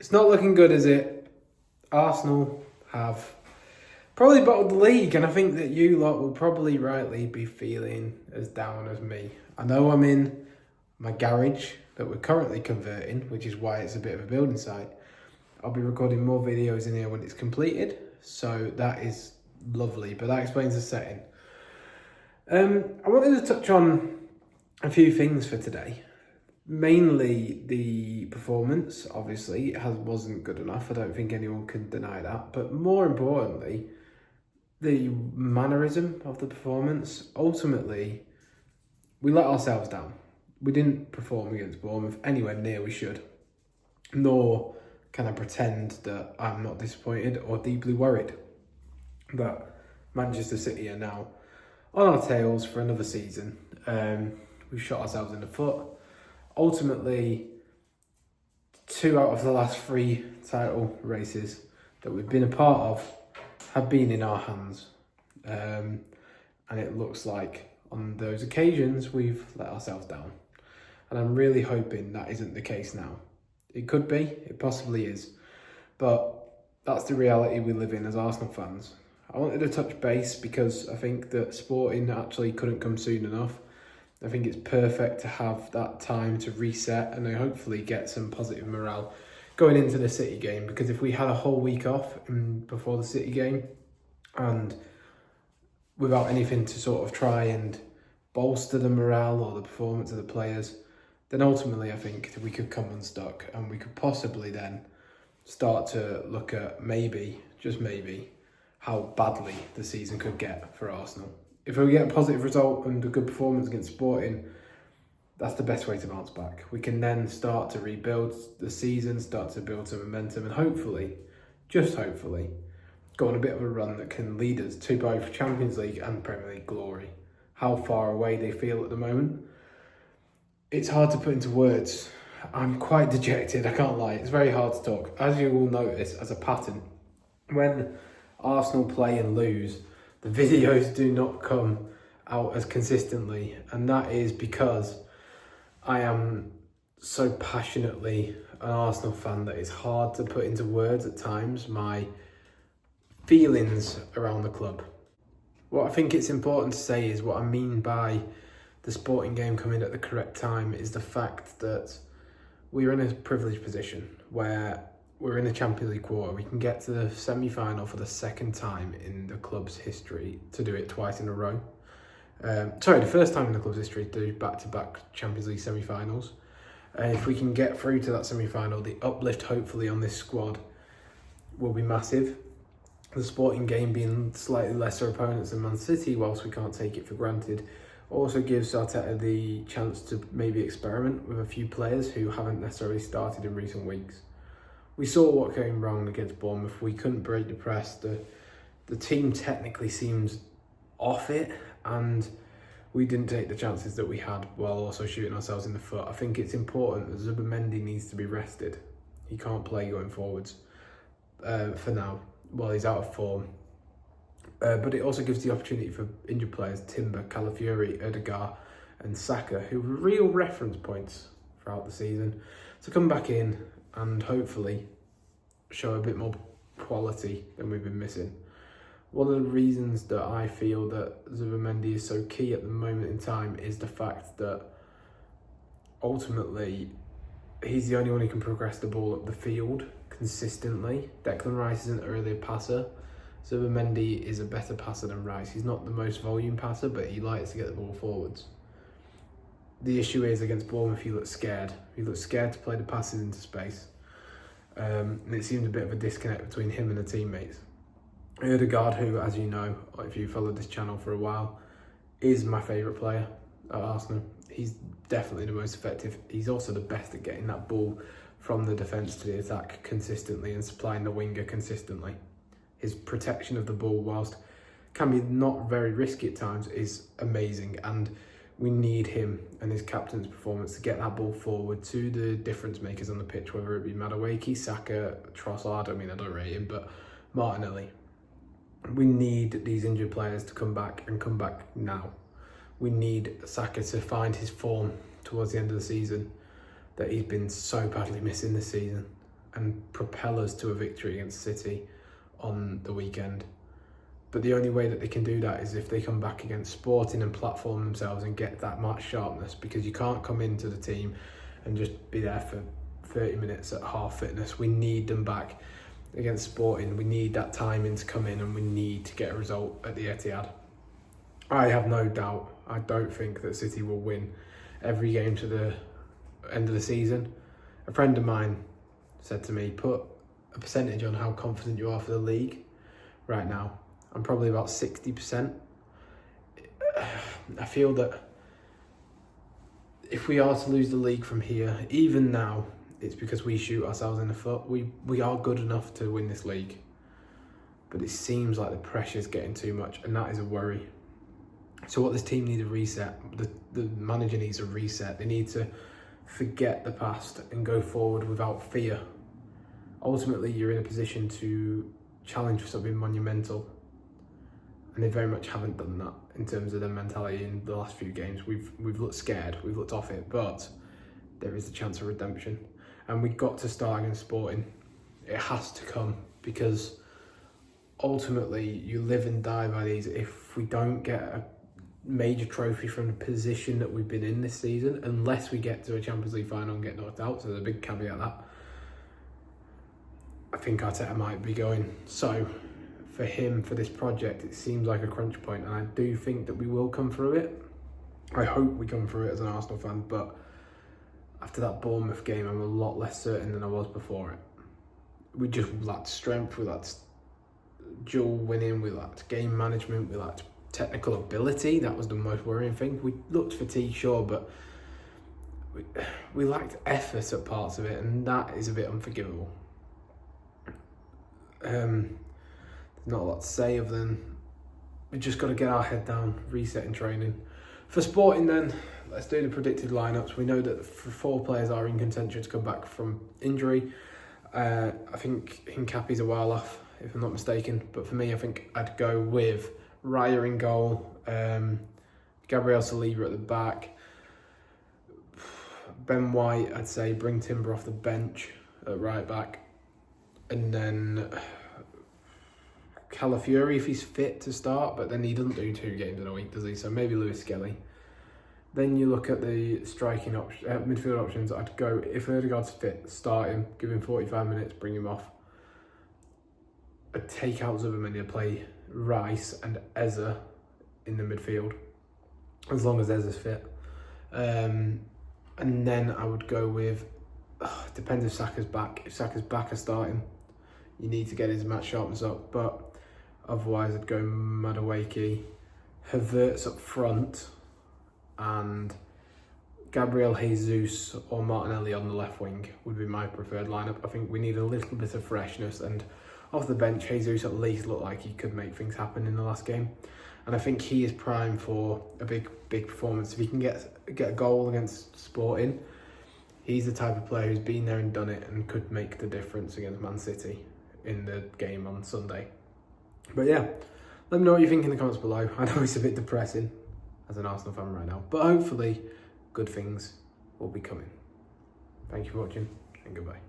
It's not looking good, is it? Arsenal have probably bottled the league, and I think that you lot will probably rightly be feeling as down as me. I know I'm in my garage that we're currently converting, which is why it's a bit of a building site. I'll be recording more videos in here when it's completed, so that is lovely, but that explains the setting. I wanted to touch on a few things for today. Mainly the performance, obviously, wasn't good enough. I don't think anyone can deny that. But more importantly, the mannerism of the performance. Ultimately, we let ourselves down. We didn't perform against Bournemouth anywhere near we should. Nor can I pretend that I'm not disappointed or deeply worried that Manchester City are now on our tails for another season. We've shot ourselves in the foot. Ultimately, 2 out of the last 3 title races that we've been a part of have been in our hands. And it looks like on those occasions we've let ourselves down. And I'm really hoping that isn't the case now. It could be, it possibly is. But that's the reality we live in as Arsenal fans. I wanted to touch base because I think that Sporting actually couldn't come soon enough. I think it's perfect to have that time to reset and hopefully get some positive morale going into the City game, because if we had a whole week off before the City game and without anything to sort of try and bolster the morale or the performance of the players, then ultimately I think that we could come unstuck and we could possibly then start to look at maybe, just maybe, how badly the season could get for Arsenal. If we get a positive result and a good performance against Sporting, that's the best way to bounce back. We can then start to rebuild the season, start to build some momentum, and hopefully, just hopefully, go on a bit of a run that can lead us to both Champions League and Premier League glory. How far away they feel at the moment, it's hard to put into words. I'm quite dejected, I can't lie. It's very hard to talk. As you will notice as a pattern, when Arsenal play and lose, the videos do not come out as consistently, and that is because I am so passionately an Arsenal fan that it's hard to put into words at times my feelings around the club. What I think it's important to say is what I mean by the Sporting game coming at the correct time is the fact that we're in a privileged position where we're in the Champions League quarter. We can get to the semi-final for the second time in the club's history to do it twice in a row. The first time in the club's history to do back-to-back Champions League semi-finals. If we can get through to that semi-final, the uplift hopefully on this squad will be massive. The Sporting game being slightly lesser opponents than Man City, whilst we can't take it for granted, also gives Arteta the chance to maybe experiment with a few players who haven't necessarily started in recent weeks. We saw what came wrong against Bournemouth. We couldn't break the press. The team technically seems off it, and we didn't take the chances that we had while also shooting ourselves in the foot. I think it's important that Zubimendi needs to be rested. He can't play going forwards for now while he's out of form. But it also gives the opportunity for injured players, Timber, Calafiori, Odegaard and Saka, who were real reference points throughout the season, to come back in and hopefully show a bit more quality than we've been missing. One of the reasons that I feel that Zubimendi is so key at the moment in time is the fact that ultimately he's the only one who can progress the ball up the field consistently. Declan Rice isn't a really a passer. Zubimendi is a better passer than Rice. He's not the most volume passer, but he likes to get the ball forwards. The issue is against Bournemouth, he looked scared. He looked scared to play the passes into space. And it seemed a bit of a disconnect between him and the teammates. Odegaard, who, as you know, if you followed this channel for a while, is my favourite player at Arsenal. He's definitely the most effective. He's also the best at getting that ball from the defence to the attack consistently and supplying the winger consistently. His protection of the ball, whilst can be not very risky at times, is amazing, and we need him and his captain's performance to get that ball forward to the difference makers on the pitch, whether it be Madueke, Saka, Trossard. I don't rate him, but Martinelli. We need these injured players to come back and come back now. We need Saka to find his form towards the end of the season that he's been so badly missing this season. and propel us to a victory against City on the weekend. But the only way that they can do that is if they come back against Sporting and platform themselves and get that match sharpness, because you can't come into the team and just be there for 30 minutes at half fitness. We need them back against Sporting. We need that timing to come in, and we need to get a result at the Etihad. I have no doubt. I don't think that City will win every game to the end of the season. A friend of mine said to me, put a percentage on how confident you are for the league right now. I'm probably about 60%. I feel that if we are to lose the league from here, even now, it's because we shoot ourselves in the foot. We are good enough to win this league. But it seems like the pressure's getting too much, and that is a worry. So what this team needs a reset. The manager needs a reset. They need to forget the past and go forward without fear. Ultimately, you're in a position to challenge for something monumental. And they very much haven't done that in terms of their mentality in the last few games. We've looked scared, we've looked off it, but there is a chance of redemption. And we've got to start against Sporting. It has to come, because ultimately you live and die by these. If we don't get a major trophy from the position that we've been in this season, unless we get to a Champions League final and get knocked out, so there's a big caveat that, I think Arteta might be going. So for him, for this project, it seems like a crunch point, and I do think that we will come through it. I hope we come through it as an Arsenal fan, but after that Bournemouth game, I'm a lot less certain than I was before it. We just lacked strength, we lacked dual winning, we lacked game management, we lacked technical ability. That was the most worrying thing. We looked fatigued, sure, but we lacked effort at parts of it, and that is a bit unforgivable. There's not a lot to say other than we just got to get our head down, reset in training. For Sporting then, let's do the predicted lineups. We know that 4 players are in contention to come back from injury. I think Hincapié's a while off, if I'm not mistaken. But for me, I think I'd go with Raya in goal, Gabriel Saliba at the back, Ben White, I'd say bring Timber off the bench at right back, and then Calafiori if he's fit to start, but then he doesn't do 2 games in a week, does he? So maybe Lewis Skelly. Then you look at the striking midfield options. I'd go, if Ødegaard's fit, start him, give him 45 minutes, bring him off. I'd take out Zubameni and play Rice and Eze in the midfield, as long as Eze's fit. And then I would go with, it depends if Saka's back. If Saka's back, I start him. You need to get his match sharpness up, but otherwise I'd go Madueke, Havertz up front, and Gabriel Jesus or Martinelli on the left wing would be my preferred lineup. I think we need a little bit of freshness, and off the bench, Jesus at least looked like he could make things happen in the last game. And I think he is primed for a big performance. If he can get a goal against Sporting, he's the type of player who's been there and done it and could make the difference against Man City in the game on Sunday. But yeah, let me know what you think in the comments below. I know it's a bit depressing as an Arsenal fan right now, but hopefully good things will be coming. Thank you for watching, and goodbye.